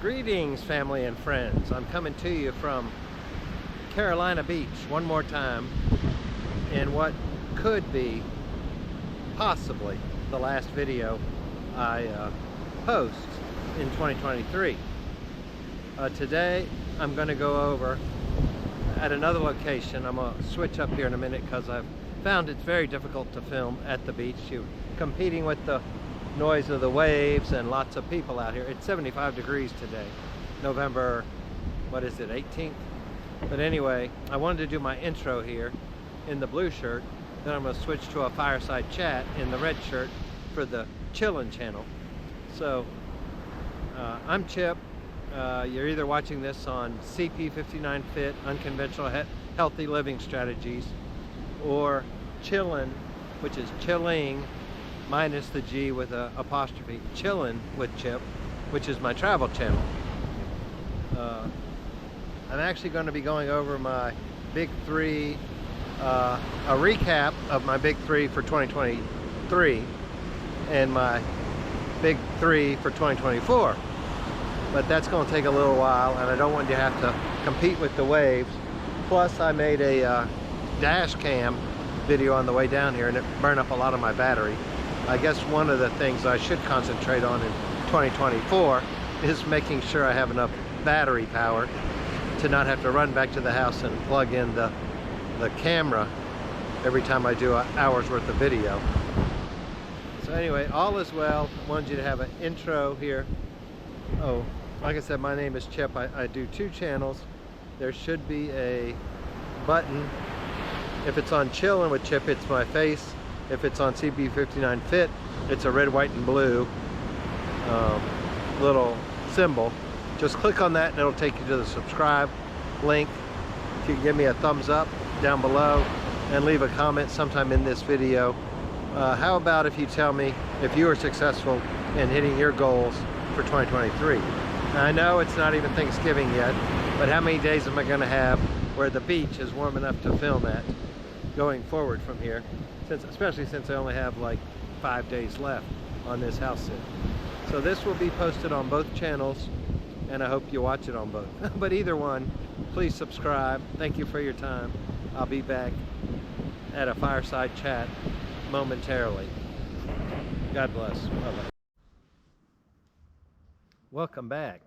Greetings, family and friends. I'm coming to you from Carolina Beach one more time in what could be possibly the last video I post in 2023. Today I'm going to go over at another location. I'm going to switch up here in a minute because I've found it's very difficult to film at the beach. You're competing with the noise of the waves and lots of people out here. It's 75 degrees today, November, what is it, 18th? But anyway, I wanted to do my intro here in the blue shirt. Then I'm going to switch to a fireside chat in the red shirt for the Chillin' channel. So I'm Chip. You're either watching this on CP59 Fit, Unconventional Healthy Living Strategies, or Chillin', which is chilling minus the G with a apostrophe, Chillin' with Chip, which is my travel channel. I'm actually going to be going over my big three, a recap of my big three for 2023 and my big three for 2024. But that's going to take a little while, and I don't want you to have to compete with the waves. Plus, I made a dash cam video on the way down here, and it burned up a lot of my battery. I guess one of the things I should concentrate on in 2024 is making sure I have enough battery power to not have to run back to the house and plug in the camera every time I do an hour's worth of video. So anyway, all is well. I wanted you to have an intro here. Oh, like I said, my name is Chip. I do two channels. There should be a button. If it's on Chillin' with Chip, it's my face. If it's on CP59 Fit, it's a red, white, and blue little symbol. Just click on that and it'll take you to the subscribe link. If you can give me a thumbs up down below and leave a comment sometime in this video. How about if you tell me if you were successful in hitting your goals for 2023? Now, I know it's not even Thanksgiving yet, but how many days am I going to have where the beach is warm enough to film at going forward from here? Especially since I only have like 5 days left on this house sit. So this will be posted on both channels, and I hope you watch it on both. But either one, please subscribe. Thank you for your time. I'll be back at a fireside chat momentarily. God bless. Bye-bye. Welcome back.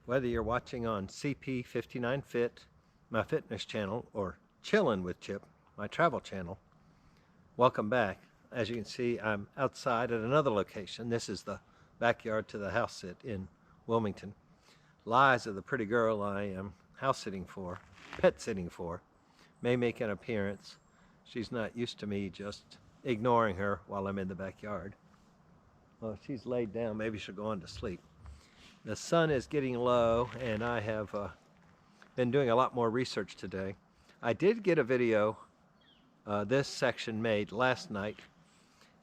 Whether you're watching on CP59 Fit, my fitness channel, or Chillin' with Chip, my travel channel, welcome back. As you can see, I'm outside at another location. This is the backyard to the house sit in Wilmington. Liza, the pretty girl I am house sitting for, pet sitting for, may make an appearance. She's not used to me just ignoring her while I'm in the backyard. Well, she's laid down. Maybe she'll go on to sleep. The sun is getting low, and I have been doing a lot more research today. I did get a video this section made last night,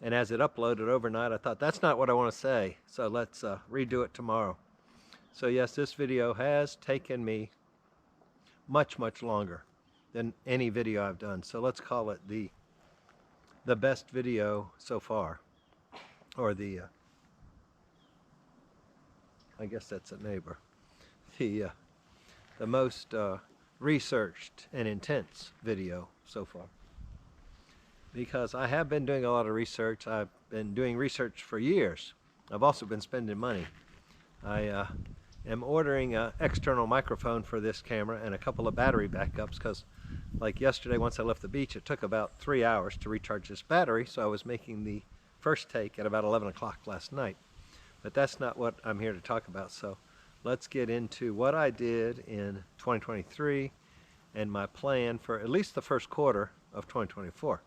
and as it uploaded overnight, I thought that's not what I want to say, so let's redo it tomorrow. So yes, this video has taken me much longer than any video I've done, so let's call it the best video so far, or the I guess that's a neighbor, the most researched and intense video so far. Because I have been doing a lot of research. I've been doing research for years. I've also been spending money. I am ordering an external microphone for this camera and a couple of battery backups, because like yesterday, once I left the beach, it took about 3 hours to recharge this battery, so I was making the first take at about 11 o'clock last night. But that's not what I'm here to talk about, so let's get into what I did in 2023 and my plan for at least the first quarter of 2024.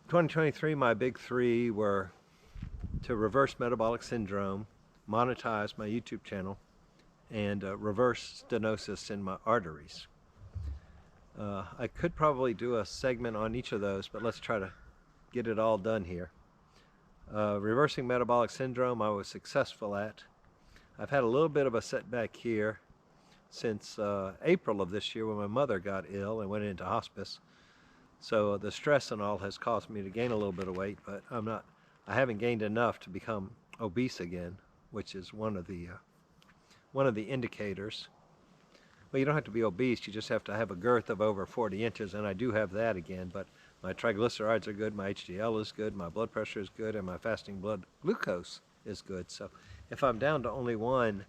2023, my big three were to reverse metabolic syndrome, monetize my YouTube channel, and reverse stenosis in my arteries. I could probably do a segment on each of those, but let's try to get it all done here. Reversing metabolic syndrome, I was successful at. I've had a little bit of a setback here since April of this year when my mother got ill and went into hospice. So the stress and all has caused me to gain a little bit of weight, but I haven't gained enough to become obese again, which is one of the indicators. Well, you don't have to be obese, you just have to have a girth of over 40 inches, and I do have that again, but my triglycerides are good, my HDL is good, my blood pressure is good, and my fasting blood glucose is good. So if I'm down to only one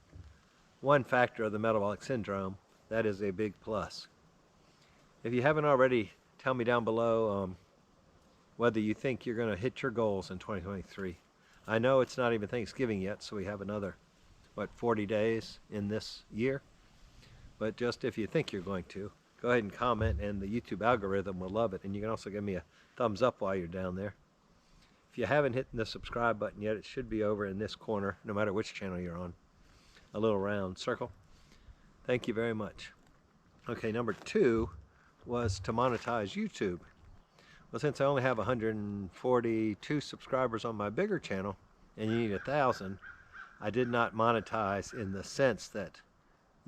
factor of the metabolic syndrome, that is a big plus. If you haven't already, tell me down below whether you think you're going to hit your goals in 2023. I know it's not even Thanksgiving yet, so we have another, 40 days in this year? But just if you think you're going to, go ahead and comment, and the YouTube algorithm will love it. And you can also give me a thumbs up while you're down there. If you haven't hit the subscribe button yet, it should be over in this corner, no matter which channel you're on. A little round circle. Thank you very much. Okay, number 2 was to monetize YouTube. Well, since I only have 142 subscribers on my bigger channel, and you need 1,000, I did not monetize in the sense that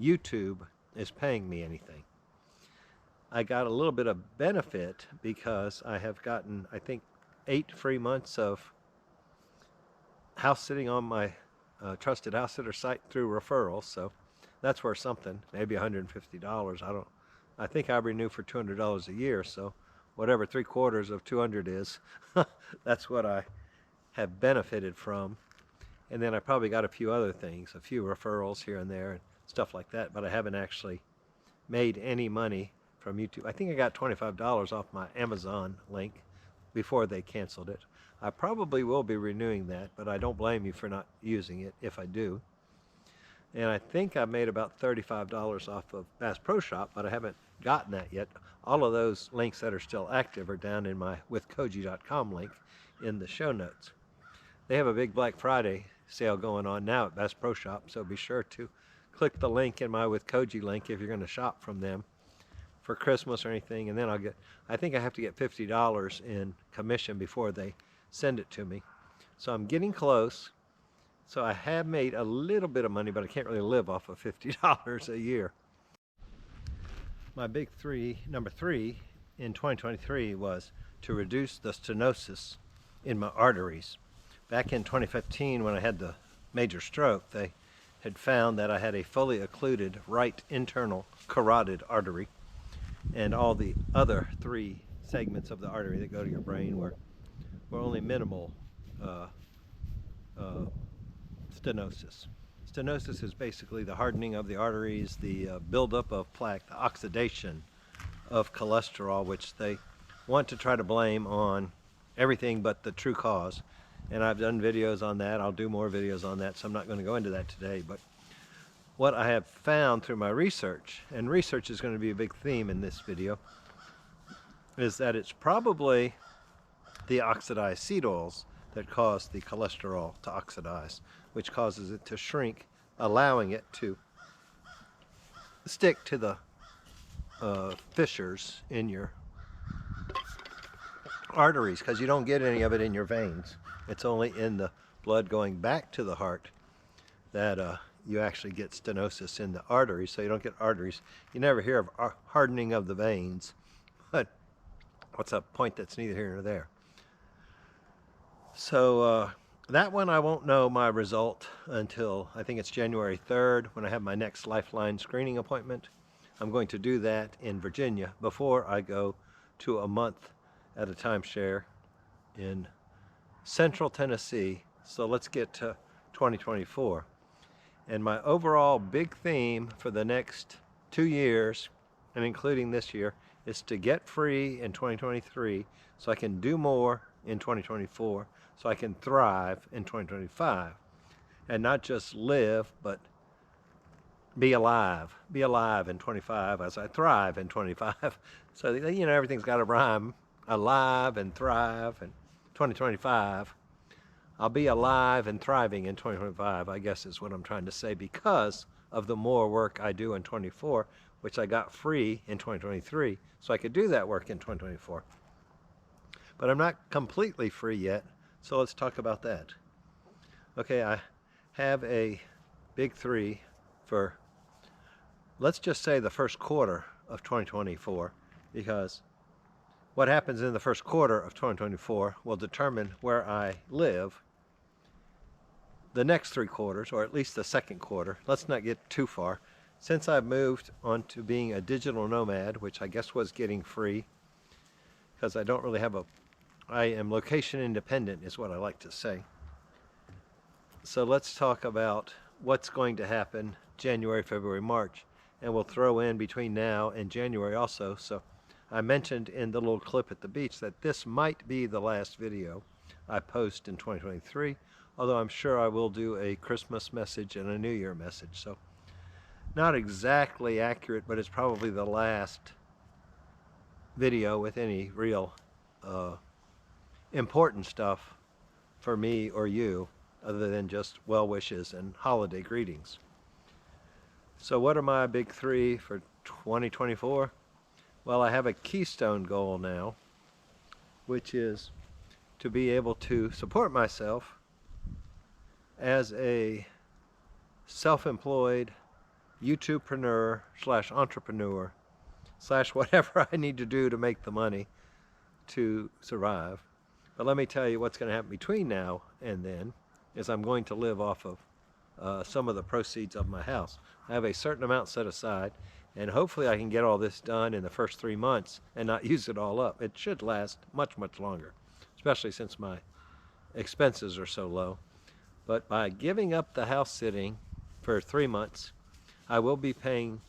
YouTube is paying me anything. I got a little bit of benefit because I have gotten, I think, 8 free months of house sitting on my trusted house sitter site through referrals, so that's worth something, maybe $150. I think I renew for $200 a year, so whatever 3/4 of 200 is, that's what I have benefited from. And then I probably got a few other things, a few referrals here and there and stuff like that, but I haven't actually made any money from YouTube. I think I got $25 off my Amazon link before they canceled it. I probably will be renewing that, but I don't blame you for not using it if I do. And I think I made about $35 off of Bass Pro Shop, but I haven't gotten that yet. All of those links that are still active are down in my withkoji.com link in the show notes. They have a big Black Friday sale going on now at Bass Pro Shop, so be sure to click the link in my With Koji link if you're going to shop from them for Christmas or anything, and then I think I have to get $50 in commission before they send it to me. So I'm getting close. So I have made a little bit of money, but I can't really live off of $50 a year. My big number three in 2023 was to reduce the stenosis in my arteries. Back in 2015, when I had the major stroke, they had found that I had a fully occluded right internal carotid artery, and all the other 3 segments of the artery that go to your brain were only minimal stenosis. Stenosis is basically the hardening of the arteries, the buildup of plaque, the oxidation of cholesterol, which they want to try to blame on everything but the true cause. And I've done videos on that. I'll do more videos on that, so I'm not going to go into that today. But what I have found through my research, and research is going to be a big theme in this video, is that it's probably the oxidized seed oils that cause the cholesterol to oxidize, which causes it to shrink, allowing it to stick to the fissures in your arteries, because you don't get any of it in your veins. It's only in the blood going back to the heart that you actually get stenosis in the arteries, so you don't get arteries. You never hear of hardening of the veins, but what's a point that's neither here nor there. So that one I won't know my result until I think it's January 3rd when I have my next Lifeline screening appointment. I'm going to do that in Virginia before I go to a month at a timeshare in Central Tennessee. So let's get to 2024. And my overall big theme for the next 2 years, and including this year, is to get free in 2023 so I can do more in 2024, so I can thrive in 2025. And not just live, but be alive. Be alive in 25 as I thrive in 25. So, you know, everything's got to rhyme. Alive and thrive in 2025. I'll be alive and thriving in 2025, I guess is what I'm trying to say, because of the more work I do in 24, which I got free in 2023, so I could do that work in 2024. But I'm not completely free yet, so let's talk about that. Okay, I have a big 3 for, let's just say, the first quarter of 2024, because what happens in the first quarter of 2024 will determine where I live the next 3 quarters, or at least the second quarter. Let's not get too far. Since I've moved on to being a digital nomad, which I guess was getting free, because I don't really have I am location independent is what I like to say. So let's talk about what's going to happen January, February, March, and we'll throw in between now and January also. So I mentioned in the little clip at the beach that this might be the last video I post in 2023, although I'm sure I will do a Christmas message and a New Year message. So not exactly accurate, but it's probably the last video with any real important stuff for me or you, other than just well wishes and holiday greetings. So what are my big 3 for 2024? Well, I have a keystone goal now, which is to be able to support myself as a self-employed YouTubepreneur / entrepreneur / whatever I need to do to make the money to survive. But let me tell you what's going to happen between now and then is I'm going to live off of some of the proceeds of my house. I have a certain amount set aside, and hopefully I can get all this done in the first 3 months and not use it all up. It should last much, much longer, especially since my expenses are so low. But by giving up the house sitting for 3 months, I will be paying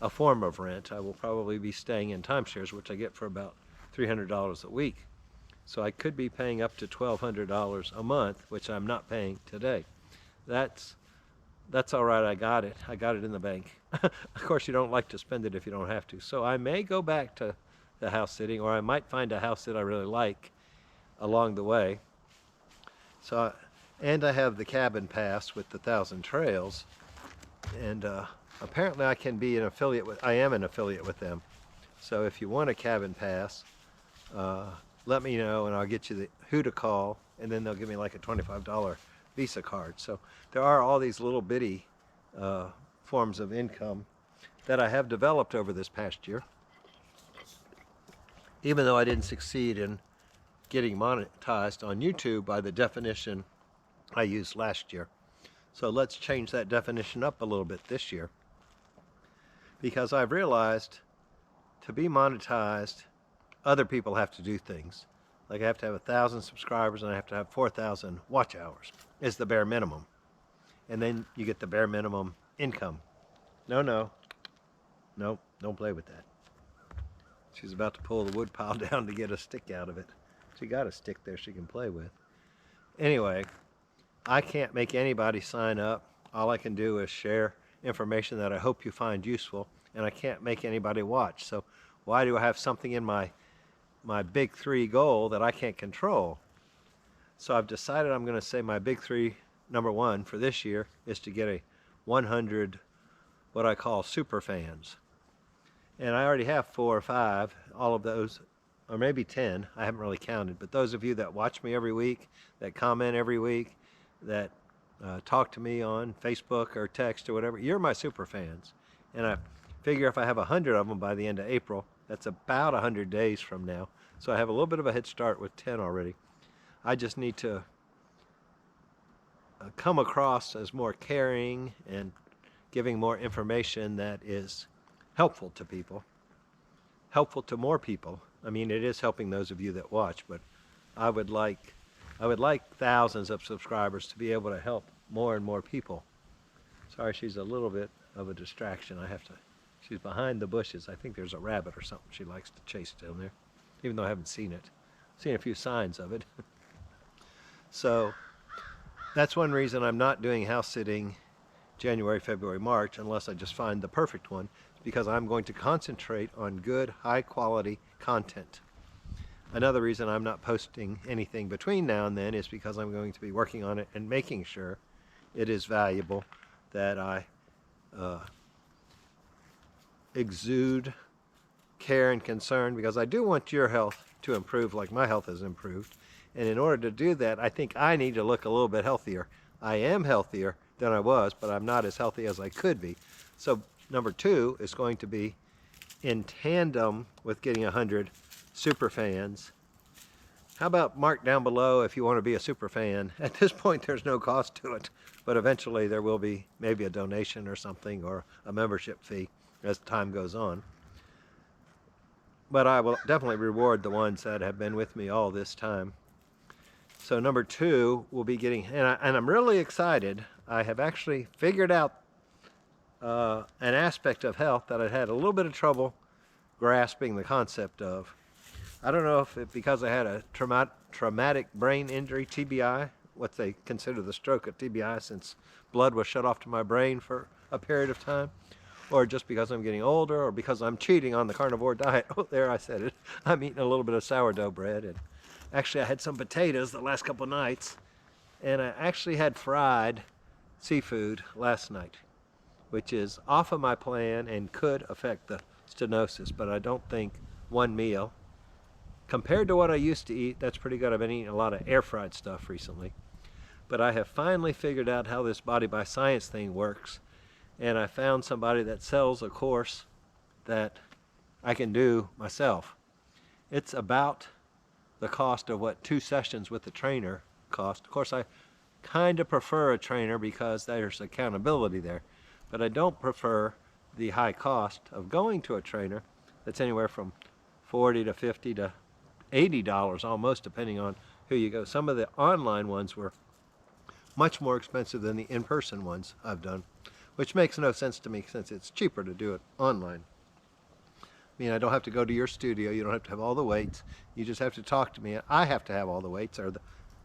a form of rent. I will probably be staying in timeshares, which I get for about $300 a week. So I could be paying up to $1,200 a month, which I'm not paying today. That's all right. I got it in the bank. Of course, you don't like to spend it if you don't have to. So I may go back to the house sitting, or I might find a house that I really like along the way. So, and I have the cabin pass with the 1,000 trails, and apparently I can be an affiliate with. I am an affiliate with them. So if you want a cabin pass, let me know, and I'll get you who to call, and then they'll give me like a $25 Visa card. So there are all these little bitty forms of income that I have developed over this past year, even though I didn't succeed in getting monetized on YouTube by the definition I used last year. So let's change that definition up a little bit this year, because I've realized to be monetized, other people have to do things. Like I have to have 1,000 subscribers and I have to have 4,000 watch hours is the bare minimum. And then you get the bare minimum income. No, don't play with that. She's about to pull the wood pile down to get a stick out of it. She got a stick there she can play with. Anyway, I can't make anybody sign up. All I can do is share information that I hope you find useful, and I can't make anybody watch. So why do I have something in my big 3 goal that I can't control? So I've decided I'm going to say my big 3, number 1 for this year is to get a 100 what I call super fans. And I already have 4 or 5, all of those, or maybe 10, I haven't really counted, but those of you that watch me every week, that comment every week, that talk to me on Facebook or text or whatever, you're my super fans. And I figure if I have 100 of them by the end of April, that's about 100 days from now. So I have a little bit of a head start with 10 already. I just need to come across as more caring and giving more information that is helpful to people, helpful to more people. I mean, it is helping those of you that watch, but I would like thousands of subscribers to be able to help more and more people. Sorry, she's a little bit of a distraction. She's behind the bushes. I think there's a rabbit or something she likes to chase down there, even though I haven't seen it. I've seen a few signs of it. So that's one reason I'm not doing house sitting January, February, March, unless I just find the perfect one, because I'm going to concentrate on good, high quality content. Another reason I'm not posting anything between now and then is because I'm going to be working on it and making sure it is valuable, that I exude care and concern, because I do want your health to improve like my health has improved. And in order to do that, I think I need to look a little bit healthier. I am healthier than I was, but I'm not as healthy as I could be. So number 2 is going to be in tandem with getting 100 super fans, How about mark down below if you want to be a super fan? At this point, there's no cost to it, but eventually there will be maybe a donation or something, or a membership fee as time goes on. But I will definitely reward the ones that have been with me all this time. So number 2 will be getting, and I'm really excited. I have actually figured out an aspect of health that I had a little bit of trouble grasping the concept of. I don't know if it's because I had a traumatic brain injury, TBI, what they consider the stroke of TBI, since blood was shut off to my brain for a period of time, or just because I'm getting older, or because I'm cheating on the carnivore diet. Oh, there I said it. I'm eating a little bit of sourdough bread, and actually I had some potatoes the last couple nights, and I actually had fried seafood last night, which is off of my plan and could affect the stenosis, but I don't think one meal, compared to what I used to eat, that's pretty good. I've been eating a lot of air fried stuff recently. But I have finally figured out how this Body by Science thing works, and I found somebody that sells a course that I can do myself. It's about the cost of what 2 sessions with the trainer cost. Of course, I kind of prefer a trainer because there's accountability there, but I don't prefer the high cost of going to a trainer that's anywhere from $40 to $50 to $80 almost, depending on who you go. Some of the online ones were much more expensive than the in-person ones I've done, which makes no sense to me since it's cheaper to do it online. I mean, I don't have to go to your studio. You don't have to have all the weights. You just have to talk to me. I have to have all the weights or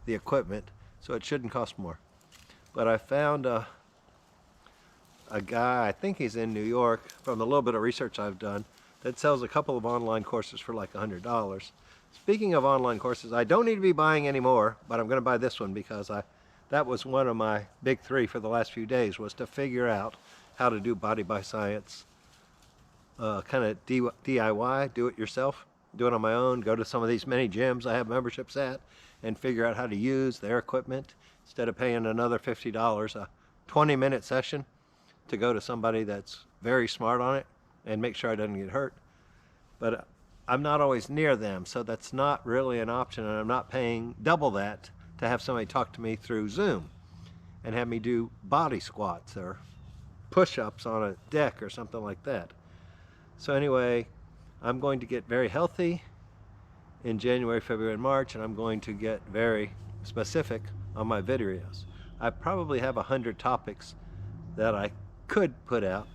the equipment, so it shouldn't cost more. But I found a guy, I think he's in New York, from the little bit of research I've done, that sells a couple of online courses for like $100. Speaking of online courses, I don't need to be buying any more, but I'm going to buy this one because that was one of my big 3 for the last few days, was to figure out how to do Body by Science, kind of DIY, do it yourself, do it on my own, go to some of these many gyms I have memberships at, and figure out how to use their equipment instead of paying another $50 a 20-minute session to go to somebody that's very smart on it and make sure I don't get hurt. But I'm not always near them, so that's not really an option, and I'm not paying double that to have somebody talk to me through Zoom and have me do body squats or push-ups on a deck or something like that. So anyway, I'm going to get very healthy in January, February, and March, and I'm going to get very specific on my videos. I probably have 100 topics that I could put out,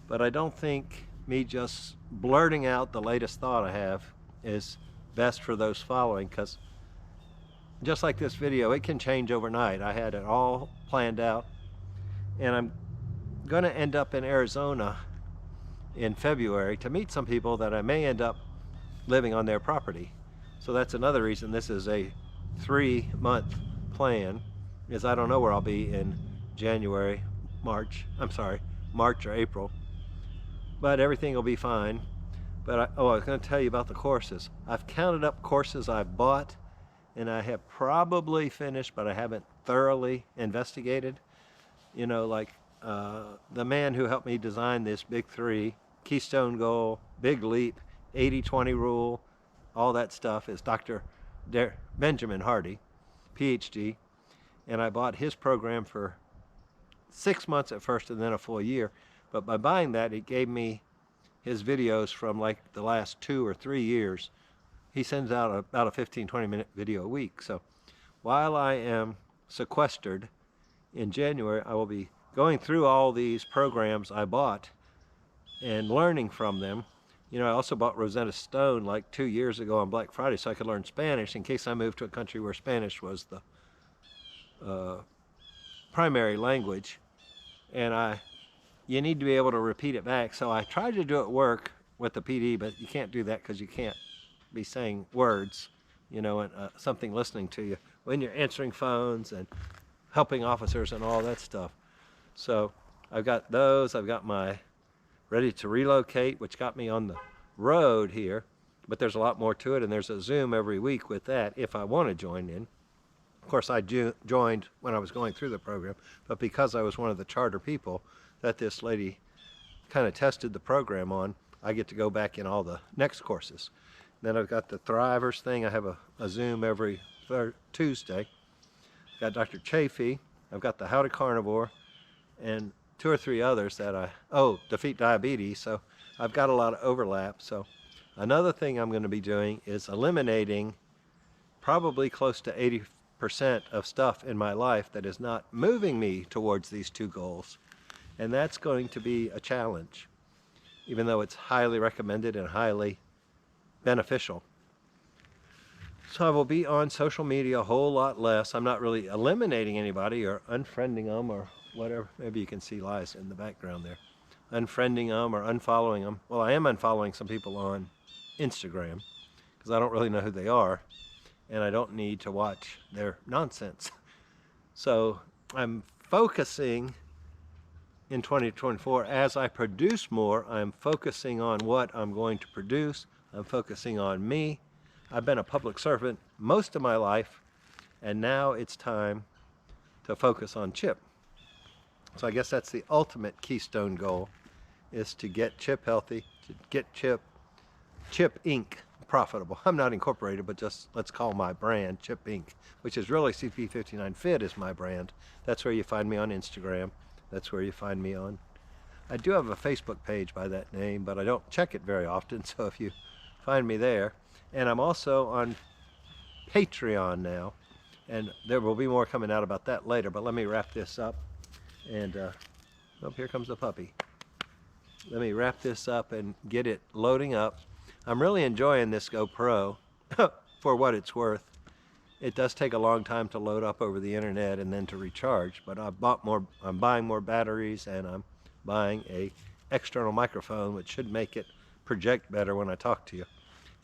but I don't think me just blurting out the latest thought I have is best for those following, because just like this video, it can change overnight. I had it all planned out, and I'm going to end up in Arizona in February to meet some people that I may end up living on their property. So that's another reason this is a 3-month plan, is I don't know where I'll be in January, March or April, but everything will be fine. But I was going to tell you about the courses. I've counted up courses I've bought, and I have probably finished, but I haven't thoroughly investigated. You know, like the man who helped me design this Big 3, Keystone Goal, Big Leap, 80-20 Rule, all that stuff is Dr. Benjamin Hardy, PhD, and I bought his program for 6 months at first and then a full year. But by buying that, it gave me his videos from like the last 2 or 3 years. He sends out about a 15-20 minute video a week. So while I am sequestered in January, I will be going through all these programs I bought and learning from them. You know, I also bought Rosetta Stone like 2 years ago on Black Friday so I could learn Spanish in case I moved to a country where Spanish was the primary language. And you need to be able to repeat it back. So I tried to do it work with the PD, but you can't do that because you can't be saying words, you know, and something listening to you when you're answering phones and helping officers and all that stuff. So I've got those. I've got my Ready to Relocate, which got me on the road here, but there's a lot more to it, and there's a Zoom every week with that if I want to join in. Of course, I joined when I was going through the program, but because I was one of the charter people that this lady kind of tested the program on, I get to go back in all the next courses. Then I've got the Thrivers thing. I have a Zoom every Tuesday. Got Dr. Chafee. I've got the How to Carnivore, and 2 or 3 others that Defeat Diabetes. So I've got a lot of overlap. So another thing I'm going to be doing is eliminating probably close to 80% of stuff in my life that is not moving me towards these 2 goals. And that's going to be a challenge, even though it's highly recommended and highly beneficial. So I will be on social media a whole lot less. I'm not really eliminating anybody or unfriending them or whatever. Maybe you can see Liza in the background there. Unfriending them or unfollowing them. Well, I am unfollowing some people on Instagram because I don't really know who they are and I don't need to watch their nonsense. So I'm focusing in 2024 as I produce more. I'm focusing on what I'm going to produce. I'm focusing on me. I've been a public servant most of my life, and now it's time to focus on Chip. So I guess that's the ultimate keystone goal, is to get Chip healthy, to get Chip Inc. profitable. I'm not incorporated, but just let's call my brand Chip Inc., which is really CP59 Fit is my brand. That's where you find me on Instagram. That's where you find me on. I do have a Facebook page by that name, but I don't check it very often, so if you find me there. And I'm also on Patreon now, and there will be more coming out about that later, but let me wrap this up. And oh, here comes the puppy. Let me wrap this up and get it loading up. I'm really enjoying this GoPro for what it's worth. It does take a long time to load up over the internet and then to recharge, but I'm buying more batteries, and I'm buying a external microphone which should make it project better when I talk to you,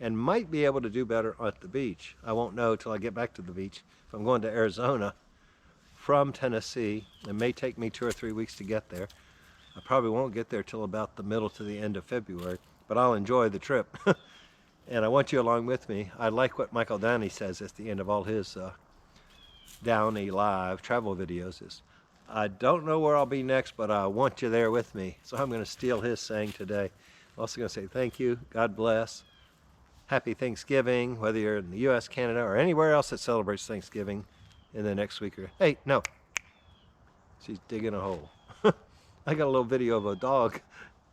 and might be able to do better at the beach. I won't know till I get back to the beach. If I'm going to Arizona from Tennessee, it may take me 2 or 3 weeks to get there. I probably won't get there till about the middle to the end of February, but I'll enjoy the trip. And I want you along with me. I like what Michael Downey says at the end of all his Downey Live travel videos is, I don't know where I'll be next, but I want you there with me. So I'm going to steal his saying today. I'm also going to say thank you, God bless, happy Thanksgiving, whether you're in the U.S., Canada, or anywhere else that celebrates Thanksgiving in the next week. Hey, no, she's digging a hole. I got a little video of a dog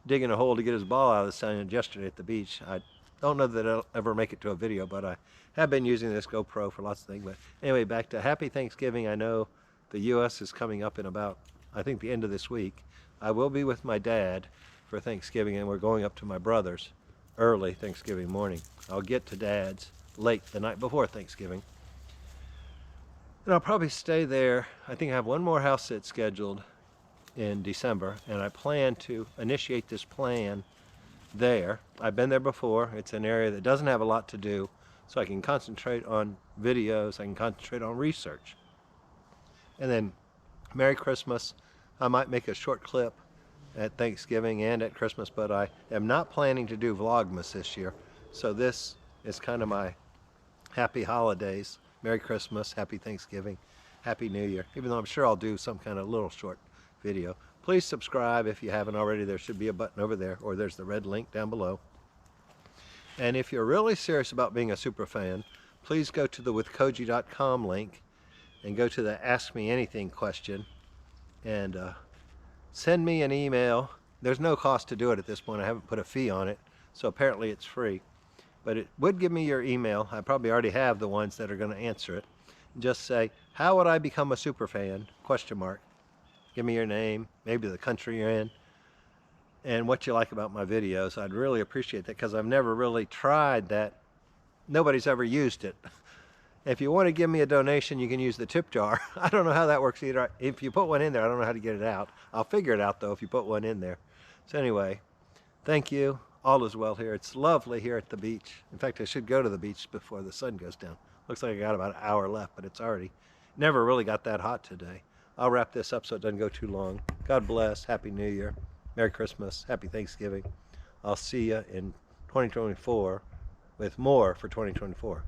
digging a hole to get his ball out of the sand yesterday at the beach. I don't know that I'll ever make it to a video, but I have been using this GoPro for lots of things. But anyway, back to happy Thanksgiving. I know the U.S. is coming up in about, I think, the end of this week. I will be with my dad for Thanksgiving, and we're going up to my brother's early Thanksgiving morning. I'll get to Dad's late the night before Thanksgiving. And I'll probably stay there. I think I have one more house sit scheduled in December, and I plan to initiate this plan there. I've been there before. It's an area that doesn't have a lot to do, so I can concentrate on videos, I can concentrate on research. And then Merry Christmas. I might make a short clip at Thanksgiving and at Christmas, but I am not planning to do Vlogmas this year. So this is kind of my happy holidays. Merry Christmas, Happy Thanksgiving, Happy New Year. Even though I'm sure I'll do some kind of little short video. Please subscribe if you haven't already. There should be a button over there, or there's the red link down below. And if you're really serious about being a super fan, please go to the withkoji.com link and go to the Ask Me Anything question and send me an email. There's no cost to do it at this point. I haven't put a fee on it, so apparently it's free. But it would give me your email. I probably already have the ones that are going to answer it. Just say, how would I become a super fan? Question mark. Give me your name, maybe the country you're in, and what you like about my videos. I'd really appreciate that, because I've never really tried that. Nobody's ever used it. If you want to give me a donation, you can use the tip jar. I don't know how that works either. If you put one in there, I don't know how to get it out. I'll figure it out, though, if you put one in there. So anyway, thank you. All is well here. It's lovely here at the beach. In fact, I should go to the beach before the sun goes down. Looks like I got about an hour left, but it's already never really got that hot today. I'll wrap this up so it doesn't go too long. God bless. Happy New Year. Merry Christmas. Happy Thanksgiving. I'll see you in 2024 with more for 2024.